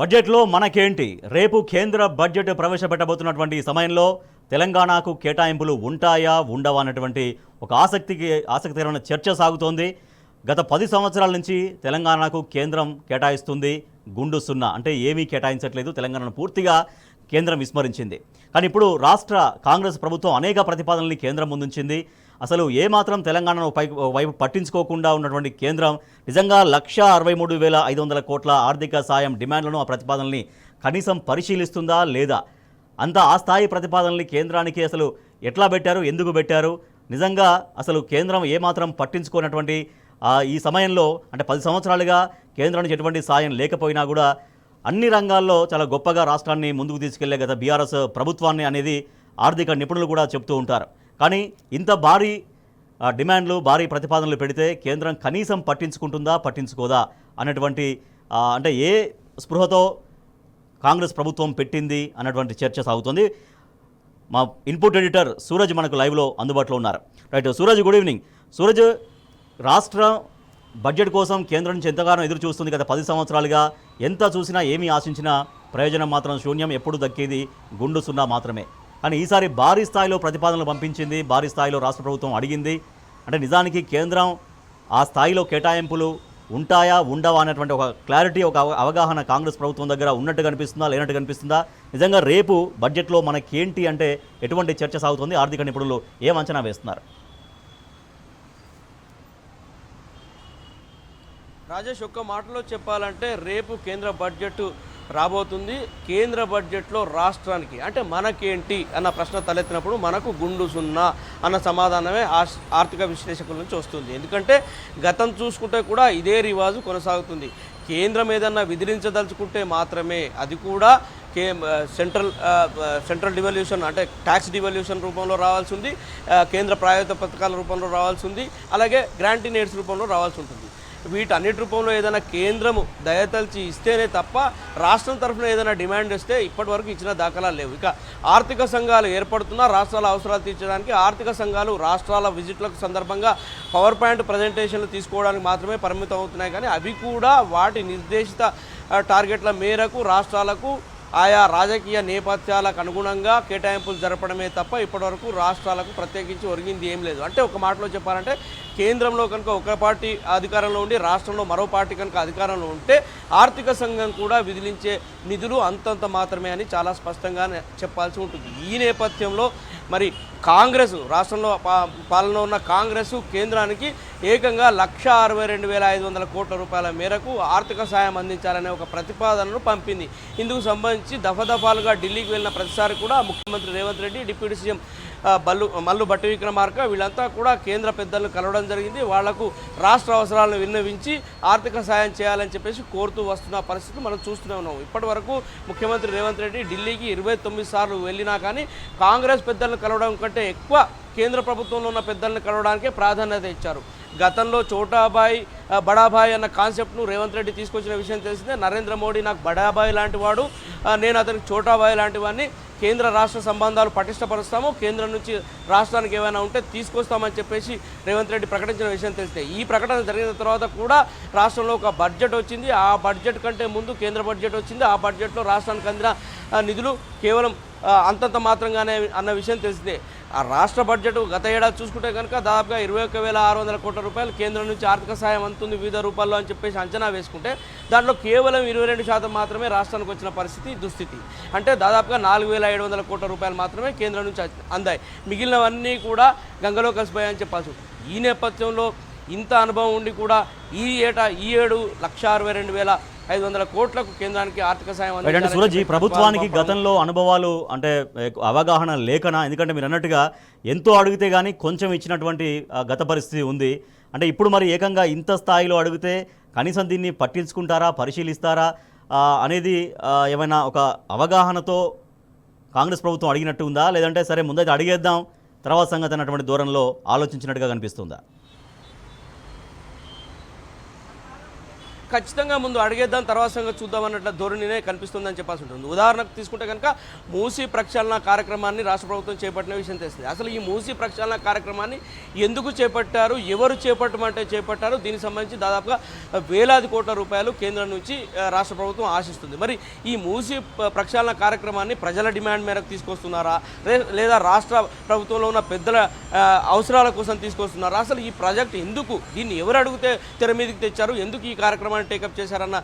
బడ్జెట్లో మనకేంటి రేపు కేంద్ర బడ్జెట్ ప్రవేశపెట్టబోతున్నటువంటి సమయంలో తెలంగాణకు కేటాయింపులు ఉంటాయా ఉండవా అన్నటువంటి ఒక ఆసక్తికరమైన చర్చ సాగుతోంది. గత 10 సంవత్సరాల నుంచి తెలంగాణకు కేంద్రం కేటాయిస్తుంది గుండు సున్నా, అంటే ఏమీ కేటాయించట్లేదు, తెలంగాణను పూర్తిగా కేంద్రం విస్మరించింది. కానీ ఇప్పుడు రాష్ట్ర కాంగ్రెస్ ప్రభుత్వం అనేక ప్రతిపాదనల్ని కేంద్రం ముందుంచింది. అసలు ఏమాత్రం తెలంగాణను వైపు పట్టించుకోకుండా ఉన్నటువంటి కేంద్రం నిజంగా 1,63,500 కోట్ల ఆర్థిక సాయం డిమాండ్లను, ఆ ప్రతిపాదనల్ని కనీసం పరిశీలిస్తుందా లేదా? ఆ స్థాయి ప్రతిపాదనల్ని కేంద్రానికి అసలు ఎట్లా పెట్టారు, ఎందుకు పెట్టారు? నిజంగా అసలు కేంద్రం ఏమాత్రం పట్టించుకున్నటువంటి ఈ సమయంలో, అంటే 10 సంవత్సరాలుగా కేంద్రానికి ఎటువంటి సాయం లేకపోయినా కూడా అన్ని రంగాల్లో చాలా గొప్పగా రాష్ట్రాన్ని ముందుకు తీసుకెళ్లే గత బీఆర్ఎస్ ప్రభుత్వాన్ని అనేది ఆర్థిక నిపుణులు కూడా చెప్తూ ఉంటారు. కానీ ఇంత భారీ డిమాండ్లు, భారీ ప్రతిపాదనలు పెడితే కేంద్రం కనీసం పట్టించుకుంటుందా, పట్టించుకోదా అన్నటువంటి అంటే ఏ స్పృహతో కాంగ్రెస్ ప్రభుత్వం పెట్టింది అన్నటువంటి చర్చ సాగుతుంది. మా ఇన్పుట్ ఎడిటర్ సూరజ్ మనకు లైవ్లో అందుబాటులో ఉన్నారు. Right Suraj, good evening. Suraj, రాష్ట్రం బడ్జెట్ కోసం కేంద్రం నుంచి ఎంతగానో ఎదురు చూస్తుంది. గత 10 సంవత్సరాలుగా ఎంత చూసినా, ఏమీ ఆశించినా ప్రయోజనం మాత్రం శూన్యం, ఎప్పుడు దక్కేది గుండు సున్నా మాత్రమే. కానీ ఈసారి భారీ స్థాయిలో ప్రతిపాదనలు పంపించింది, భారీ స్థాయిలో రాష్ట్ర ప్రభుత్వం అడిగింది. అంటే నిజానికి కేంద్రం ఆ స్థాయిలో కేటాయింపులు ఉంటాయా ఉండవా అనేటువంటి ఒక క్లారిటీ, ఒక అవగాహన కాంగ్రెస్ ప్రభుత్వం దగ్గర ఉన్నట్టు కనిపిస్తుందా, లేనట్టు కనిపిస్తుందా? నిజంగా రేపు బడ్జెట్లో మనకేంటి అంటే ఎటువంటి చర్చ సాగుతుంది? ఆర్థిక నిపుణులు ఏం అంచనా వేస్తున్నారు? రాజేష్, ఒక్క మాటలో చెప్పాలంటే రేపు కేంద్ర బడ్జెట్ రాబోతుంది. కేంద్ర బడ్జెట్లో రాష్ట్రానికి అంటే మనకేంటి అన్న ప్రశ్న తలెత్తినప్పుడు మనకు గుండు సున్నా అన్న సమాధానమే ఆర్థిక విశ్లేషకుల నుంచి వస్తుంది. ఎందుకంటే గతం చూసుకుంటే కూడా ఇదే రివాజు కొనసాగుతుంది. కేంద్రం ఏదన్నా విధించదలుచుకుంటే మాత్రమే అది కూడా సెంట్రల్ డివల్యూషన్ అంటే ట్యాక్స్ డివల్యూషన్ రూపంలో రావాల్సి ఉంది, కేంద్ర ప్రాయోజిత పథకాల రూపంలో రావాల్సి ఉంది, అలాగే గ్రాంట్ ఎయిడ్స్ రూపంలో రావాల్సి ఉంటుంది. వీటన్నిటి రూపంలో ఏదైనా కేంద్రము దయతలిచి ఇస్తేనే తప్ప రాష్ట్రం తరఫున ఏదైనా డిమాండ్ ఇస్తే ఇప్పటి వరకు ఇచ్చిన దాఖలాలు లేవు. ఇక ఆర్థిక సంఘాలు ఏర్పడుతున్నా రాష్ట్రాల అవసరాలు తీర్చడానికి ఆర్థిక సంఘాలు రాష్ట్రాల విజిట్లకు సందర్భంగా పవర్ పాయింట్ ప్రజెంటేషన్లు తీసుకోవడానికి మాత్రమే పరిమితం అవుతున్నాయి. కానీ అవి కూడా వాటి నిర్దేశిత టార్గెట్ల మేరకు రాష్ట్రాలకు ఆయా రాజకీయ నేపథ్యాలకు అనుగుణంగా కేటాయింపులు జరపడమే తప్ప ఇప్పటివరకు రాష్ట్రాలకు ప్రత్యేకించి ఒరిగింది ఏం లేదు. అంటే ఒక మాటలో చెప్పాలంటే కేంద్రంలో కనుక ఒక పార్టీ అధికారంలో ఉండి రాష్ట్రంలో మరో పార్టీ కనుక అధికారంలో ఉంటే ఆర్థిక సంఘం కూడా విధించే నిధులు అంతంత మాత్రమే అని చాలా స్పష్టంగా చెప్పాల్సి ఉంటుంది. ఈ నేపథ్యంలో మరి కాంగ్రెస్ రాష్ట్రంలో పాలన ఉన్న కాంగ్రెస్ కేంద్రానికి ఏకంగా 1,62,500 కోట్ల రూపాయల మేరకు ఆర్థిక సాయం అందించాలనే ఒక ప్రతిపాదనను పంపింది. ఇందుకు సంబంధించి దఫాదఫాలుగా ఢిల్లీకి వెళ్ళిన ప్రతిసారి కూడా ముఖ్యమంత్రి రేవంత్ రెడ్డి, డిప్యూటీ సీఎం మల్లు భట్టి విక్రమార్క వీళ్ళంతా కూడా కేంద్ర పెద్దలను కలవడం జరిగింది. వాళ్లకు రాష్ట్ర అవసరాలను విన్నవించి ఆర్థిక సాయం చేయాలని చెప్పేసి కోరుతూ వస్తున్న పరిస్థితి మనం చూస్తూనే ఉన్నాం. ఇప్పటి వరకు ముఖ్యమంత్రి రేవంత్ రెడ్డి ఢిల్లీకి 29 సార్లు వెళ్ళినా కానీ కాంగ్రెస్ పెద్దలను కలవడం కంటే ఎక్కువ కేంద్ర ప్రభుత్వంలో ఉన్న పెద్దలను కలవడానికే ప్రాధాన్యత ఇచ్చారు. గతంలో చోటాబాయ్ బడాబాయ్ అన్న కాన్సెప్ట్ను రేవంత్ రెడ్డి తీసుకొచ్చిన విషయం తెలిసిందే. నరేంద్ర మోడీ నాకు బడాబాయ్ లాంటి వాడు, నేను అతనికి చోటాబాయ్ లాంటి వాడిని, కేంద్ర రాష్ట్ర సంబంధాలు పటిష్టపరుస్తాము, కేంద్రం నుంచి రాష్ట్రానికి ఏమైనా ఉంటే తీసుకొస్తామని చెప్పేసి రేవంత్ రెడ్డి ప్రకటించిన విషయం తెలిస్తే, ఈ ప్రకటన జరిగిన తర్వాత కూడా రాష్ట్రంలో ఒక బడ్జెట్ వచ్చింది. ఆ బడ్జెట్ కంటే ముందు కేంద్ర బడ్జెట్ వచ్చింది. ఆ బడ్జెట్లో రాష్ట్రానికి అందిన నిధులు కేవలం అంతంత మాత్రంగానే అన్న విషయం తెలిసిందే. ఆ రాష్ట్ర బడ్జెట్ గత ఏడాది చూసుకుంటే కనుక దాదాపుగా 21,600 కోట్ల రూపాయలు కేంద్రం నుంచి ఆర్థిక సాయం అందుతుంది వివిధ రూపాల్లో అని చెప్పేసి అంచనా వేసుకుంటే దాంట్లో కేవలం 22% మాత్రమే రాష్ట్రానికి వచ్చిన దుస్థితి. అంటే దాదాపుగా 4,700 కోట్ల రూపాయలు మాత్రమే కేంద్రం నుంచి అందాయి. మిగిలినవన్నీ కూడా గంగలో కలిసిపోయాయని చెప్పాల్సి ఉంటుంది. ఈ నేపథ్యంలో ఇంత అనుభవం ఉండి కూడా ఈ ఏడు 1,62,500 కోట్లకు కేంద్రానికి ఆర్థిక సాయం. సూరజ్, ఈ ప్రభుత్వానికి గతంలో అనుభవాలు అంటే అవగాహన లేకనా? ఎందుకంటే మీరు అన్నట్టుగా ఎంతో అడిగితే కానీ కొంచెం ఇచ్చినటువంటి గత పరిస్థితి ఉంది. అంటే ఇప్పుడు మరి ఏకంగా ఇంత స్థాయిలో అడిగితే కనీసం దీన్ని పట్టించుకుంటారా, పరిశీలిస్తారా అనేది ఏమైనా ఒక అవగాహనతో కాంగ్రెస్ ప్రభుత్వం అడిగినట్టు ఉందా? లేదంటే సరే ముందైతే అడిగేద్దాం తర్వాత సంగతి అన్నటువంటి ధోరణిలో ఆలోచించినట్టుగా కనిపిస్తుందా? ఖచ్చితంగా ముందు అడిగేద్దాం తర్వాత సంగతి చూద్దాం అన్నట్ల ధోరణినే కనిపిస్తుందని చెప్పాల్సి ఉంటుంది. ఉదాహరణకు తీసుకుంటే కనుక మూసీ ప్రక్షాళన కార్యక్రమాన్ని రాష్ట్ర ప్రభుత్వం చేపట్టిన విషయం తెలిసింది. అసలు ఈ మూసీ ప్రక్షాళన కార్యక్రమాన్ని ఎందుకు చేపట్టారు, ఎవరు చేపట్టమంటే చేపట్టారు, దీనికి సంబంధించి దాదాపుగా వేలాది కోట్ల రూపాయలు కేంద్రం నుంచి రాష్ట్ర ప్రభుత్వం ఆశిస్తుంది. మరి ఈ మూసీ ప్రక్షాళన కార్యక్రమాన్ని ప్రజల డిమాండ్ మేరకు తీసుకొస్తున్నారా లేదా రాష్ట్ర ప్రభుత్వంలో ఉన్న పెద్దల అవసరాల కోసం తీసుకొస్తున్నారా, అసలు ఈ ప్రాజెక్ట్ ఎందుకు, దీన్ని ఎవరు అడిగితే తెర మీదకి తెచ్చారు, ఎందుకు ఈ కార్యక్రమాన్ని టేకప్ చేశారన్న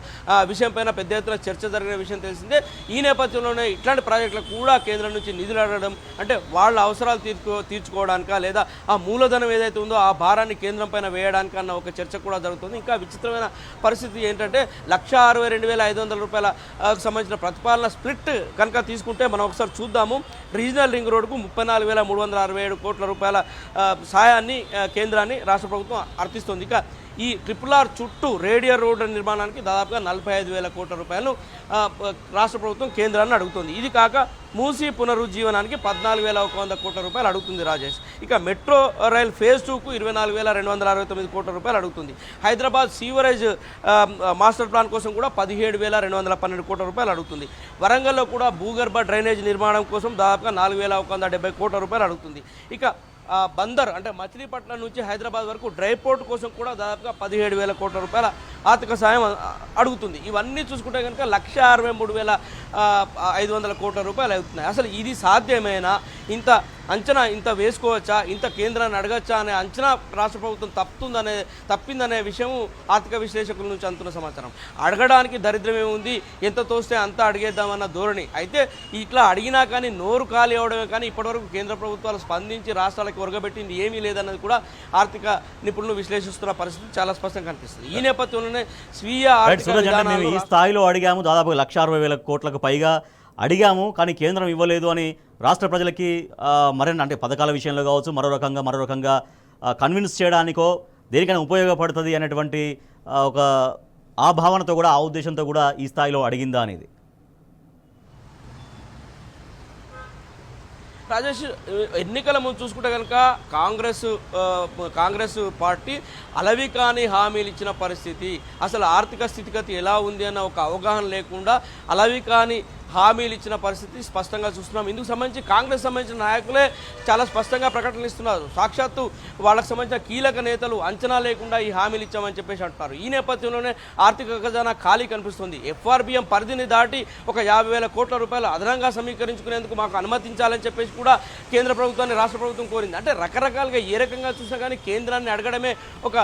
విషయంపైన పెద్ద ఎత్తున చర్చ జరిగిన విషయం తెలిసిందే. ఈ నేపథ్యంలోనే ఇట్లాంటి ప్రాజెక్టులకు కూడా కేంద్రం నుంచి నిధులు అడగడం అంటే వాళ్ళ అవసరాలు తీర్చుకోవడానికా లేదా ఆ మూలధనం ఏదైతే ఉందో ఆ భారాన్ని కేంద్రం పైన వేయడానికి అన్న ఒక చర్చ కూడా జరుగుతుంది. ఇంకా విచిత్రమైన పరిస్థితి ఏంటంటే 1,62,500 రూపాయల సంబంధించిన ప్రతిపాదన స్ప్లిట్ కనుక తీసుకుంటే మనం ఒకసారి చూద్దాము. రీజనల్ రింగ్ రోడ్డుకు 34,367 కోట్ల రూపాయల సాయాన్ని కేంద్రాన్ని రాష్ట్ర ప్రభుత్వం అర్థిస్తుంది. ఇక ఈ RRR చుట్టూ రేడియల్ రోడ్డు నిర్మాణానికి దాదాపుగా 45,000 కోట్ల రూపాయలు రాష్ట్ర ప్రభుత్వం కేంద్రాన్ని అడుగుతుంది. ఇది కాక మూసీ పునరుజ్జీవనానికి 14,100 కోట్ల రూపాయలు అడుగుతుంది రాజేష్. ఇక మెట్రో రైల్ ఫేజ్ 2కు 24,269 కోట్ల రూపాయలు అడుగుతుంది. హైదరాబాద్ సీవరేజ్ మాస్టర్ ప్లాన్ కోసం కూడా 17,212 కోట్ల రూపాయలు అడుగుతుంది. వరంగల్లో కూడా భూగర్భ డ్రైనేజ్ నిర్మాణం కోసం దాదాపుగా 4,170 కోట్ల రూపాయలు అడుగుతుంది. ఇక బందర్ అంటే మచిలీపట్నం నుంచి హైదరాబాద్ వరకు డ్రై పోర్ట్ కోసం కూడా దాదాపుగా 17,000 కోట్ల రూపాయల ఆర్థిక సాయం అడుగుతుంది. ఇవన్నీ చూసుకుంటే కనుక 1,63,500 కోట్ల రూపాయలు అవుతున్నాయి. అసలు ఇది సాధ్యమేనా, ఇంత అంచనా ఇంత వేసుకోవచ్చా, ఇంత కేంద్రాన్ని అడగచ్చా అనే అంచనా రాష్ట్ర ప్రభుత్వం తప్పిందనే విషయం ఆర్థిక విశ్లేషకుల నుంచి అందుతున్న సమాచారం. అడగడానికి దరిద్రమే ఉంది, ఎంత తోస్తే అంత అడిగేద్దామన్న ధోరణి. అయితే ఇట్లా అడిగినా కానీ నోరు ఖాళీ అవడమే కానీ ఇప్పటివరకు కేంద్ర ప్రభుత్వాలు స్పందించి రాష్ట్రాలకు ఒరగబెట్టింది ఏమీ లేదన్నది కూడా ఆర్థిక నిపుణులు విశ్లేషిస్తున్న పరిస్థితి చాలా స్పష్టంగా కనిపిస్తుంది. ఈ నేపథ్యంలోనే స్వీయ ఈ స్థాయిలో అడిగాము, దాదాపు 1,60,000 కోట్లకు పైగా అడిగాము, కానీ కేంద్రం ఇవ్వలేదు అని రాష్ట్ర ప్రజలకి మరిన్ని అంటే పథకాల విషయంలో కావచ్చు మరో రకంగా కన్విన్స్ చేయడానికో దేనికైనా ఉపయోగపడుతుంది అనేటువంటి ఒక ఆ భావనతో కూడా ఆ ఉద్దేశంతో కూడా ఈ స్థాయిలో అడిగిందా అనేది. రాజేష్, ఎన్నికల ముందు చూసుకుంటే కనుక కాంగ్రెస్ పార్టీ అలవి కాని హామీలు ఇచ్చిన పరిస్థితి, అసలు ఆర్థిక స్థితిగతి ఎలా ఉంది అన్న ఒక అవగాహన లేకుండా అలవి కాని హామీలు ఇచ్చిన పరిస్థితి స్పష్టంగా చూస్తున్నాం. ఇందుకు సంబంధించి కాంగ్రెస్ సంబంధించిన నాయకులే చాలా స్పష్టంగా ప్రకటనలు ఇస్తున్నారు. సాక్షాత్తు వాళ్ళకు సంబంధించిన కీలక నేతలు అంచనా లేకుండా ఈ హామీలు ఇచ్చామని చెప్పేసి అంటున్నారు. ఈ నేపథ్యంలోనే ఆర్థిక ఖజానా ఖాళీ కనిపిస్తుంది. FRBM పరిధిని దాటి ఒక 50,000 కోట్ల రూపాయలు అదనంగా సమీకరించుకునేందుకు మాకు అనుమతించాలని చెప్పేసి కూడా కేంద్ర ప్రభుత్వాన్ని రాష్ట్ర ప్రభుత్వం కోరింది. అంటే రకరకాలుగా ఏ రకంగా చూసినా కానీ కేంద్రాన్ని అడగడమే ఒక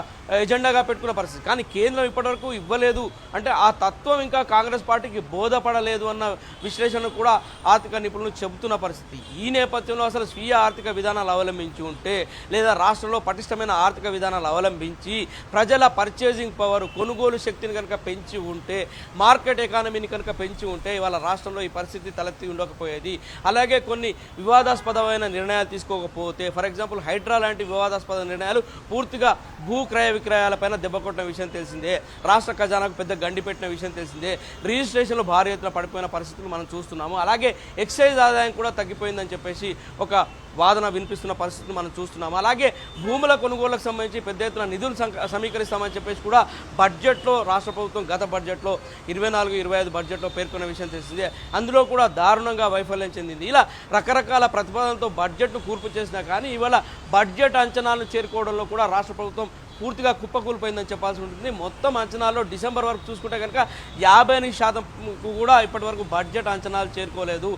ఎజెండాగా పెట్టుకున్న పరిస్థితి. కానీ కేంద్రం ఇప్పటివరకు ఇవ్వలేదు అంటే ఆ తత్వం ఇంకా కాంగ్రెస్ పార్టీకి బోధపడలేదు అన్న విశ్లేషణ కూడా ఆర్థిక నిపుణులు చెబుతున్న పరిస్థితి. ఈ నేపథ్యంలో అసలు స్వీయ ఆర్థిక విధానాలు అవలంబించి ఉంటే లేదా రాష్ట్రంలో పటిష్టమైన ఆర్థిక విధానాలు అవలంబించి ప్రజల పర్చేసింగ్ పవర్ కొనుగోలు శక్తిని కనుక పెంచి ఉంటే, మార్కెట్ ఎకానమీని కనుక పెంచి ఉంటే ఇవాళ రాష్ట్రంలో ఈ పరిస్థితి తలెత్తి ఉండకపోయేది. అలాగే కొన్ని వివాదాస్పదమైన నిర్ణయాలు తీసుకోకపోతే, ఫర్ ఎగ్జాంపుల్ హైడ్రా లాంటి వివాదాస్పద నిర్ణయాలు పూర్తిగా భూ క్రయ విక్రయాలపైన దెబ్బ కొట్టిన విషయం తెలిసిందే. రాష్ట్ర ఖజానాకు పెద్ద గండి పెట్టిన విషయం తెలిసిందే. రిజిస్ట్రేషన్లు భారీ ఎత్తున పడిపోయిన పరిస్థితులు మనం చూస్తున్నాము. అలాగే ఎక్సైజ్ ఆదాయం కూడా తగ్గిపోయిందని చెప్పేసి ఒక వాదన వినిపిస్తున్న పరిస్థితిని మనం చూస్తున్నాము. అలాగే భూముల కొనుగోలుకు సంబంధించి పెద్ద ఎత్తున నిధులు సమీకరిస్తామని చెప్పేసి కూడా బడ్జెట్లో రాష్ట్ర ప్రభుత్వం గత బడ్జెట్లో 24-25 బడ్జెట్లో పేర్కొన్న విషయం తెలిసిందే. అందులో కూడా దారుణంగా వైఫల్యం చెందింది. ఇలా రకరకాల ప్రతిపాదనలతో బడ్జెట్ను కూర్పు చేసినా కానీ ఇవాళ బడ్జెట్ అంచనాలను చేరుకోవడంలో కూడా రాష్ట్ర ప్రభుత్వం పూర్తిగా కుప్పకూలిపోయిందని చెప్పాల్సి ఉంటుంది. మొత్తం అంచనాల్లో డిసెంబర్ వరకు చూసుకుంటే కనుక 58% కూడా ఇప్పటి వరకు బడ్జెట్ అంచనాలు చేరుకోలేదు.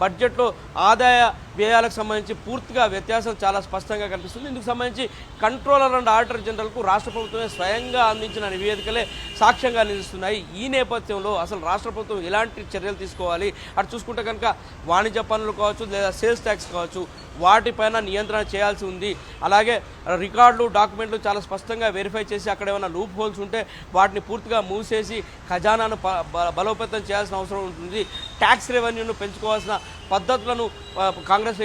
బడ్జెట్లో ఆదాయ వ్యయాలకు సంబంధించి పూర్తిగా వ్యత్యాసం చాలా స్పష్టంగా కనిపిస్తుంది. ఇందుకు సంబంధించి కంట్రోలర్ అండ్ ఆడిటర్ జనరల్కు రాష్ట్ర ప్రభుత్వమే స్వయంగా అందించిన నివేదికలే సాక్ష్యంగా నిలుస్తున్నాయి. ఈ నేపథ్యంలో అసలు రాష్ట్ర ప్రభుత్వం ఎలాంటి చర్యలు తీసుకోవాలి, అటు చూసుకుంటే కనుక వాణిజ్య పన్నులు కావచ్చు లేదా సేల్స్ ట్యాక్స్ కావచ్చు వాటిపైన నియంత్రణ చేయాల్సి ఉంది. అలాగే రికార్డులు డాక్యుమెంట్లు చాలా స్పష్టంగా వెరిఫై చేసి అక్కడ ఏమైనా లూప్ హోల్స్ ఉంటే వాటిని పూర్తిగా మూసేసి ఖజానాను బలోపేతం చేయాల్సిన అవసరం ఉంటుంది. ట్యాక్స్ రెవెన్యూను పెంచుకోవాల్సిన పద్ధతులను కాంగ్రెస్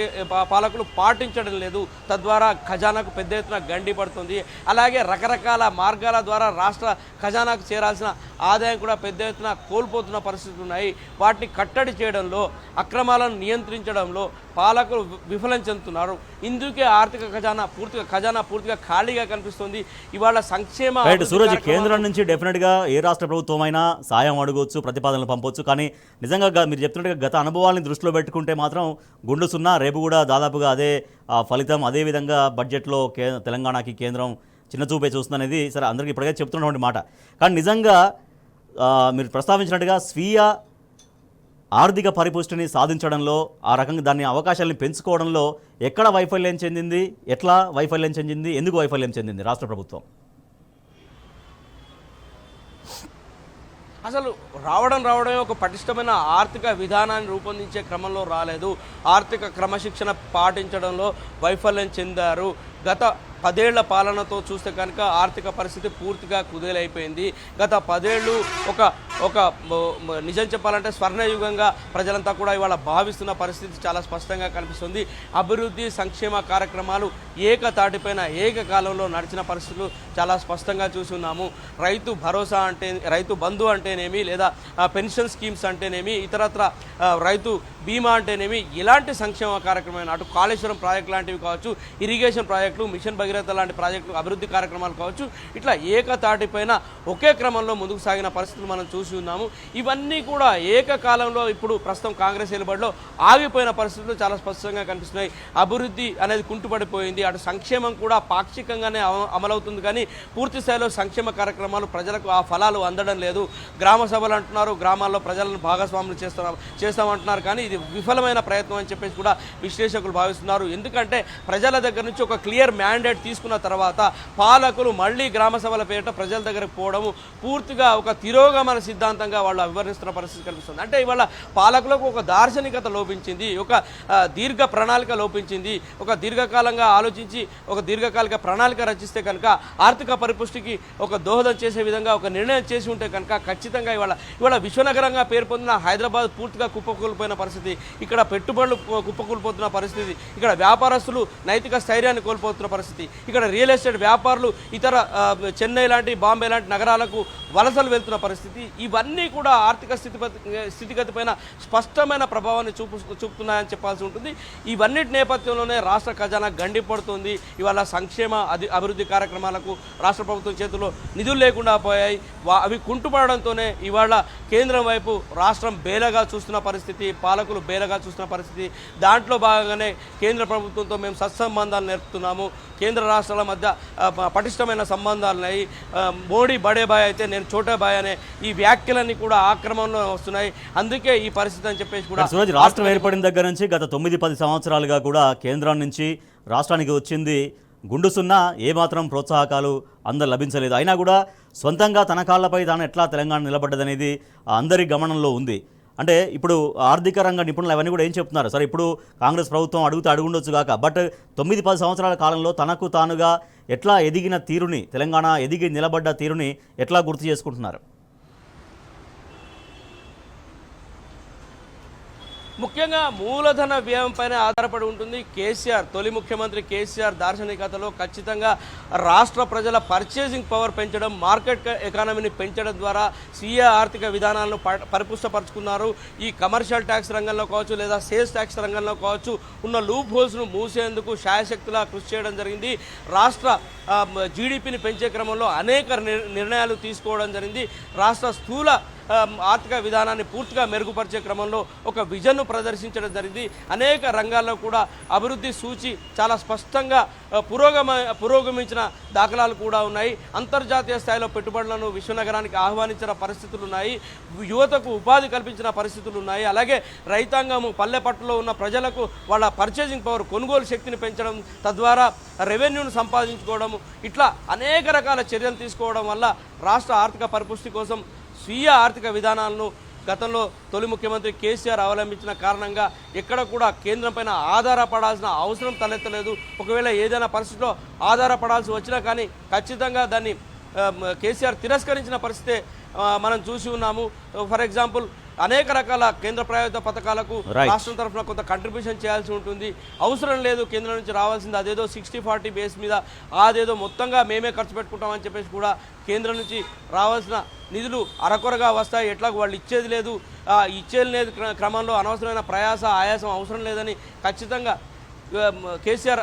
పాలకులు పాటించడం లేదు. తద్వారా ఖజానాకు పెద్ద ఎత్తున గండి పడుతుంది. అలాగే రకరకాల మార్గాల ద్వారా రాష్ట్ర ఖజానాకు చేరాల్సిన ఆదాయం కూడా పెద్ద ఎత్తున కోల్పోతున్న పరిస్థితులు ఉన్నాయి. వాటిని కట్టడి చేయడంలో, అక్రమాలను నియంత్రించడంలో పాలకులు విఫలం చెందుతున్నారు. ఇందుకే ఆర్థిక ఖజానా పూర్తిగా ఖాళీగా కనిపిస్తుంది. ఇవాళ సంక్షేమ సూరజ్, కేంద్రం నుంచి డెఫినెట్గా ఏ రాష్ట్ర ప్రభుత్వం అయినా సాయం అడగవచ్చు, ప్రతిపాదనలు పంపవచ్చు. కానీ నిజంగా మీరు చెప్తున్నట్టుగా గత అనుభవాలను దృష్టిలో పెట్టుకుంటే మాత్రం గుండు సున్నా, రేపు కూడా దాదాపుగా అదే ఫలితం. అదేవిధంగా బడ్జెట్లో తెలంగాణకి కేంద్రం చిన్న చూపే చూస్తుందనేది సరే అందరికీ ఇప్పటికే చెప్తున్నటువంటి మాట. కానీ నిజంగా మీరు ప్రస్తావించినట్టుగా స్వీయ ఆర్థిక పరిపుష్టిని సాధించడంలో, ఆ రకంగా దాని అవకాశాలను పెంచుకోవడంలో ఎక్కడ వైఫల్యం చెందింది, ఎట్లా వైఫల్యం చెందింది, ఎందుకు వైఫల్యం చెందింది రాష్ట్ర ప్రభుత్వం? అసలు రావడమే ఒక పటిష్టమైన ఆర్థిక విధానాన్ని రూపొందించే క్రమంలో రాలేదు. ఆర్థిక క్రమశిక్షణ పాటించడంలో వైఫల్యం చెందారు. గత 10 ఏళ్ల పాలనతో చూస్తే కనుక ఆర్థిక పరిస్థితి పూర్తిగా కుదేలైపోయింది. గత 10 ఏళ్ళు ఒక నిజం చెప్పాలంటే స్వర్ణయుగంగా ప్రజలంతా కూడా ఇవాళ భావిస్తున్న పరిస్థితి చాలా స్పష్టంగా కనిపిస్తుంది. అభివృద్ధి సంక్షేమ కార్యక్రమాలు ఏకతాటిపైన ఏకకాలంలో నడిచిన పరిస్థితులు చాలా స్పష్టంగా చూస్తున్నాము. రైతు భరోసా రైతు బంధు అంటేనేమి, లేదా పెన్షన్ స్కీమ్స్ అంటేనేమి, ఇతరత్ర రైతు బీమా అంటేనేమి, ఇలాంటి సంక్షేమ కార్యక్రమాలు, అటు కాళేశ్వరం ప్రాజెక్టు లాంటివి కావచ్చు, ఇరిగేషన్ ప్రాజెక్టులు, మిషన్ భగీరథ లాంటి ప్రాజెక్టులు, అభివృద్ధి కార్యక్రమాలు కావచ్చు, ఇట్లా ఏకతాటిపైన ఒకే క్రమంలో ముందుకు సాగిన పరిస్థితులు మనం చూసి ఉన్నాము. ఇవన్నీ కూడా ఏకకాలంలో ఇప్పుడు ప్రస్తుతం కాంగ్రెస్ ఏలుబడిలో ఆగిపోయిన పరిస్థితులు చాలా స్పష్టంగా కనిపిస్తున్నాయి. అభివృద్ధి అనేది కుంటుపడిపోయింది. అటు సంక్షేమం కూడా పాక్షికంగానే అమలవుతుంది, కానీ పూర్తి స్థాయిలో సంక్షేమ కార్యక్రమాలు ప్రజలకు ఆ ఫలాలు అందడం లేదు. గ్రామ సభలు అంటున్నారు, గ్రామాల్లో ప్రజలను భాగస్వాములు చేస్తామంటున్నారు, కానీ ఇది విఫలమైన ప్రయత్నం అని చెప్పేసి కూడా విశ్లేషకులు భావిస్తున్నారు. ఎందుకంటే ప్రజల దగ్గర నుంచి ఒక క్లియర్ మ్యాండేట్ తీసుకున్న తర్వాత పాలకులు మళ్ళీ గ్రామ సభల పేరిట ప్రజల దగ్గరకు పోవడము పూర్తిగా ఒక తిరోగమన సిద్ధాంతంగా వాళ్ళు వివరిస్తున్న పరిస్థితి కనిపిస్తుంది. అంటే ఇవాళ పాలకులకు ఒక దార్శనికత లోపించింది, ఒక దీర్ఘ ప్రణాళిక లోపించింది. ఒక దీర్ఘకాలంగా ఆలోచించి ఒక దీర్ఘకాలిక ప్రణాళిక రచిస్తే కనుక ఆర్థిక పరిపుష్టికి ఒక దోహదం చేసే విధంగా ఒక నిర్ణయం చేసి ఉంటే కనుక ఖచ్చితంగా ఇవాళ విశ్వనగరంగా పేరు పొందిన హైదరాబాద్ పూర్తిగా కుప్పకూలిపోయిన పరిస్థితి, ఇక్కడ పెట్టుబడులు కుప్పకూలిపోతున్న పరిస్థితి, ఇక్కడ వ్యాపారస్తులు నైతిక స్థైర్యాన్ని కోల్పోతున్న పరిస్థితి, ఇక్కడ రియల్ ఎస్టేట్ వ్యాపారులు ఇతర చెన్నై లాంటి, బాంబే లాంటి నగరాలకు వలసలు వెళ్తున్న పరిస్థితి, ఇవన్నీ కూడా ఆర్థిక స్థితిగతిపైన స్పష్టమైన ప్రభావాన్ని చూపుతున్నాయని చెప్పాల్సి ఉంటుంది. ఇవన్నిటి నేపథ్యంలోనే రాష్ట్ర ఖజానా గండిపడుతుంది. ఇవాళ సంక్షేమ అభివృద్ధి కార్యక్రమాలకు రాష్ట్ర ప్రభుత్వం చేతుల్లో నిధులు లేకుండా పోయాయి. అవి కుంటుపడడంతోనే ఇవాళ కేంద్రం వైపు రాష్ట్రం బేలగా చూస్తున్న పరిస్థితి, పాలకులు బేలగా చూస్తున్న పరిస్థితి. దాంట్లో భాగంగానే కేంద్ర ప్రభుత్వంతో మేము సత్సంబంధాలు నేర్పుతున్నాము, కేంద్ర రాష్ట్రాల మధ్య పటిష్టమైన సంబంధాలు ఉన్నాయి, మోడీ బడే బాయ్ అయితే నేను చోటే బాయ్ అనే ఈ వ్యాఖ్యలన్నీ కూడా ఆక్రమంలో వస్తున్నాయి. అందుకే ఈ పరిస్థితి అని చెప్పేసి కూడా సూరజ్, రాష్ట్రం ఏర్పడిన దగ్గర నుంచి గత 9-10 సంవత్సరాలుగా కూడా కేంద్రం నుంచి రాష్ట్రానికి వచ్చింది గుండు సున్నా, ఏమాత్రం ప్రోత్సాహకాలు అందరు లభించలేదు. అయినా కూడా సొంతంగా తన కాళ్లపై తాను ఎట్లా తెలంగాణ నిలబడ్డదనేది అందరి గమనంలో ఉంది. అంటే ఇప్పుడు ఆర్థిక రంగ నిపుణులు అవన్నీ కూడా ఏం చెప్తున్నారు? సరే, ఇప్పుడు కాంగ్రెస్ ప్రభుత్వం అడుగుండొచ్చు కాక, బట్ 9-10 సంవత్సరాల కాలంలో తనకు తానుగా ఎట్లా ఎదిగిన తీరుని, తెలంగాణ ఎదిగి నిలబడ్డ తీరుని ఎట్లా గుర్తు చేసుకుంటున్నారు? ముఖ్యంగా మూలధన వ్యయం పైన ఆధారపడి ఉంటుంది. కేసీఆర్, తొలి ముఖ్యమంత్రి కేసీఆర్ దార్శనికతలో ఖచ్చితంగా రాష్ట్ర ప్రజల పర్చేసింగ్ పవర్ పెంచడం, మార్కెట్ ఎకానమీని పెంచడం ద్వారా స్వీయ ఆర్థిక విధానాలను పరిపుష్టపరుచుకున్నారు. ఈ కమర్షియల్ ట్యాక్స్ రంగంలో కావచ్చు, లేదా సేల్స్ ట్యాక్స్ రంగంలో కావచ్చు, ఉన్న లూప్ హోల్స్ను మూసేందుకు శాయశక్తిలా కృషి చేయడం జరిగింది. రాష్ట్ర జీడిపిని పెంచే క్రమంలో అనేక నిర్ణయాలు తీసుకోవడం జరిగింది. రాష్ట్ర స్థూల ఆర్థిక విధానాన్ని పూర్తిగా మెరుగుపరిచే క్రమంలో ఒక విజన్ను ప్రదర్శించడం జరిగింది. అనేక రంగాల్లో కూడా అభివృద్ధి సూచి చాలా స్పష్టంగా పురోగమించిన దాఖలాలు కూడా ఉన్నాయి. అంతర్జాతీయ స్థాయిలో పెట్టుబడులను విశ్వనగరానికి ఆహ్వానించిన పరిస్థితులు ఉన్నాయి. యువతకు ఉపాధి కల్పించిన పరిస్థితులు ఉన్నాయి. అలాగే రైతాంగము, పల్లెపట్టులో ఉన్న ప్రజలకు వాళ్ళ పర్చేసింగ్ పవర్, కొనుగోలు శక్తిని పెంచడం, తద్వారా రెవెన్యూను సంపాదించుకోవడం, ఇట్లా అనేక రకాల చర్యలు తీసుకోవడం వల్ల రాష్ట్ర ఆర్థిక పరిపుష్టి కోసం స్వీయ ఆర్థిక విధానాలను గతంలో తొలి ముఖ్యమంత్రి కేసీఆర్ అవలంబించిన కారణంగా ఎక్కడ కూడా కేంద్రం పైన ఆధారపడాల్సిన అవసరం తలెత్తలేదు. ఒకవేళ ఏదైనా పరిస్థితిలో ఆధారపడాల్సి వచ్చినా కానీ ఖచ్చితంగా దాన్ని కేసీఆర్ తిరస్కరించిన పరిస్థితే మనం చూసి ఉన్నాము. ఫర్ ఎగ్జాంపుల్ అనేక రకాల కేంద్ర ప్రాయోజిత పథకాలకు Right. రాష్ట్రం తరఫున కొంత కంట్రిబ్యూషన్ చేయాల్సి ఉంటుంది. అవసరం లేదు కేంద్రం నుంచి రావాల్సింది అదేదో 60-40 బేస్ మీద అదేదో మొత్తంగా మేమే ఖర్చు పెట్టుకుంటామని చెప్పేసి కూడా కేంద్రం నుంచి రావాల్సిన నిధులు అరకొరగా వస్తాయి, ఎట్లాగో వాళ్ళు ఇచ్చేది లేదు, ఇచ్చేది లేదు క్రమంలో అనవసరమైన ప్రయాస ఆయాసం అవసరం లేదని ఖచ్చితంగా కేసీఆర్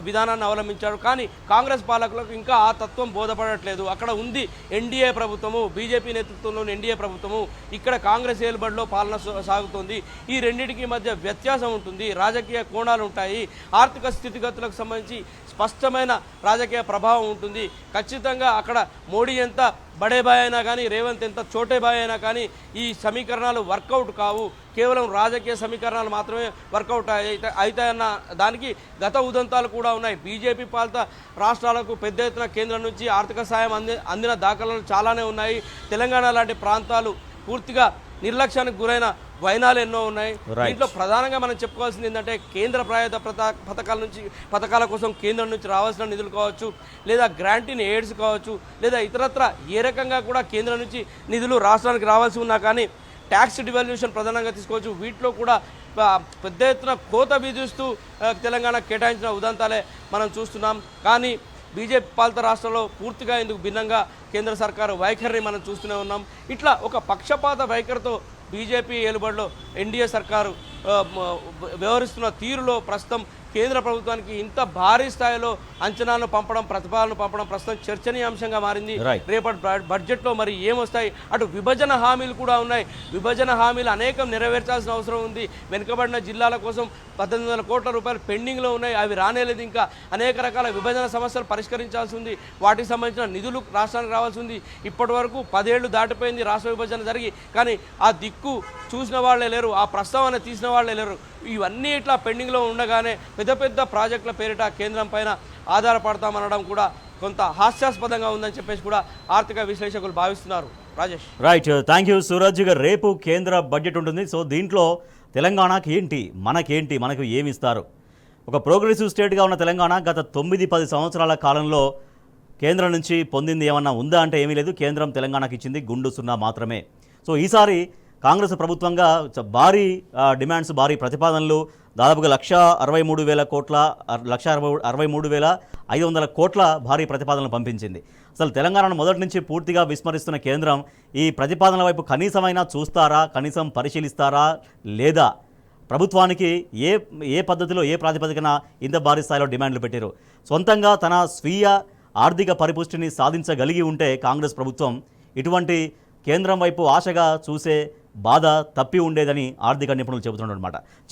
విధానాన్ని అవలంబించారు. కానీ కాంగ్రెస్ పాలకులకు ఇంకా ఆ తత్వం బోధపడట్లేదు. అక్కడ ఉంది ఎన్డీఏ ప్రభుత్వము, బీజేపీ నేతృత్వంలోని ఎన్డీఏ ప్రభుత్వము, ఇక్కడ కాంగ్రెస్ ఏలుబడిలో పాలన సాగుతోంది. ఈ రెండింటికి మధ్య వ్యత్యాసం ఉంటుంది, రాజకీయ కోణాలు ఉంటాయి, ఆర్థిక స్థితిగతులకు సంబంధించి స్పష్టమైన రాజకీయ ప్రభావం ఉంటుంది. ఖచ్చితంగా అక్కడ మోడీ ఎంత బడే బాయ్ అయినా కానీ, రేవంత్ ఎంత చోటే బాయ్ అయినా కానీ ఈ సమీకరణాలు వర్కౌట్ కావు. కేవలం రాజకీయ సమీకరణాలు మాత్రమే వర్కౌట్ అవుతాయన్న దానికి గత ఉదంతాలు కూడా ఉన్నాయి. బీజేపీ పాలిత రాష్ట్రాలకు పెద్ద ఎత్తున కేంద్రం నుంచి ఆర్థిక సాయం అందిన దాఖలాలు చాలానే ఉన్నాయి. తెలంగాణ లాంటి ప్రాంతాలు పూర్తిగా నిర్లక్ష్యానికి గురైన వైనాలు ఎన్నో ఉన్నాయి. దీంట్లో ప్రధానంగా మనం చెప్పుకోవాల్సింది ఏంటంటే కేంద్ర ప్రాయోజిత పథకాల కోసం కేంద్రం నుంచి రావాల్సిన నిధులు కావచ్చు, లేదా గ్రాంట్ ఇన్ ఎయిడ్స్ కావచ్చు, లేదా ఇతరత్ర ఏ రకంగా కూడా కేంద్రం నుంచి నిధులు రాష్ట్రానికి రావాల్సి ఉన్నా కానీ ట్యాక్స్ డివాల్యూషన్ ప్రధానంగా తీసుకోవచ్చు. వీటిలో కూడా పెద్ద ఎత్తున కోత విధిస్తూ తెలంగాణ కేటాయించిన ఉదంతాలే మనం చూస్తున్నాం. కానీ బీజేపీ పాలిత రాష్ట్రంలో పూర్తిగా ఇందుకు భిన్నంగా కేంద్ర సర్కారు వైఖరిని మనం చూస్తూనే ఉన్నాం. ఇట్లా ఒక పక్షపాత వైఖరితో బీజేపీ ఏలుబడిలో ఎన్డీఏ సర్కారు వ్యవహరిస్తున్న తీరులో ప్రస్తుతం కేంద్ర ప్రభుత్వానికి ఇంత భారీ స్థాయిలో అంచనాలను పంపడం, ప్రతిపాదనలు పంపడం ప్రస్తుతం చర్చనీయాంశంగా మారింది. రేపటి బడ్జెట్లో మరి ఏమొస్తాయి? అటు విభజన హామీలు కూడా ఉన్నాయి. విభజన హామీలు అనేకం నెరవేర్చాల్సిన అవసరం ఉంది. వెనుకబడిన జిల్లాల కోసం 18,000 కోట్ల రూపాయలు పెండింగ్లో ఉన్నాయి, అవి రానేలేదు. ఇంకా అనేక రకాల విభజన సమస్యలు పరిష్కరించాల్సి ఉంది. వాటికి సంబంధించిన నిధులు రాష్ట్రానికి రావాల్సి ఉంది. ఇప్పటి వరకు 10 ఏళ్ళు దాటిపోయింది రాష్ట్ర విభజన జరిగి, కానీ ఆ దిక్కు చూసిన వాళ్ళే లేరు, ఆ ప్రస్తావన తీసిన వాళ్ళే లేరు. ఇవన్నీ ఇట్లా పెండింగ్లో ఉండగానే పెద్ద పెద్ద ప్రాజెక్టుల పేరిట కేంద్రం పైన ఆధారపడతామనడం కూడా కొంత హాస్యాస్పదంగా ఉందని చెప్పేసి కూడా ఆర్థిక విశ్లేషకులు భావిస్తున్నారు. Rajesh. Right, thank you Suraj. రేపు కేంద్ర బడ్జెట్ ఉంటుంది. సో దీంట్లో తెలంగాణకి ఏంటి, మనకేంటి, మనకు ఏమి ఇస్తారు? ఒక ప్రోగ్రెసివ్ స్టేట్గా ఉన్న తెలంగాణ గత 9-10 సంవత్సరాల కాలంలో కేంద్రం నుంచి పొందింది ఏమన్నా ఉందా అంటే ఏమీ లేదు. కేంద్రం తెలంగాణకి ఇచ్చింది గుండు సున్నా మాత్రమే. సో ఈసారి కాంగ్రెస్ ప్రభుత్వంగా భారీ డిమాండ్స్, భారీ ప్రతిపాదనలు, దాదాపుగా 1,63,000 కోట్ల 1,63,500 కోట్ల భారీ ప్రతిపాదనలు పంపించింది. అసలు తెలంగాణను మొదటి నుంచి పూర్తిగా విస్మరిస్తున్న కేంద్రం ఈ ప్రతిపాదనల వైపు కనీసమైనా చూస్తారా, కనీసం పరిశీలిస్తారా లేదా? ప్రభుత్వానికి ఏ పద్ధతిలో, ఏ ప్రాతిపదికన ఇంత భారీ స్థాయిలో డిమాండ్లు పెట్టారు? సొంతంగా తన స్వీయ ఆర్థిక పరిపుష్టిని సాధించగలిగి ఉంటే కాంగ్రెస్ ప్రభుత్వం ఇటువంటి కేంద్రం వైపు ఆశగా చూసే బాధ తప్పి ఉండేదని ఆర్థిక నిపుణులు చెబుతున్నారు అన్నమాట.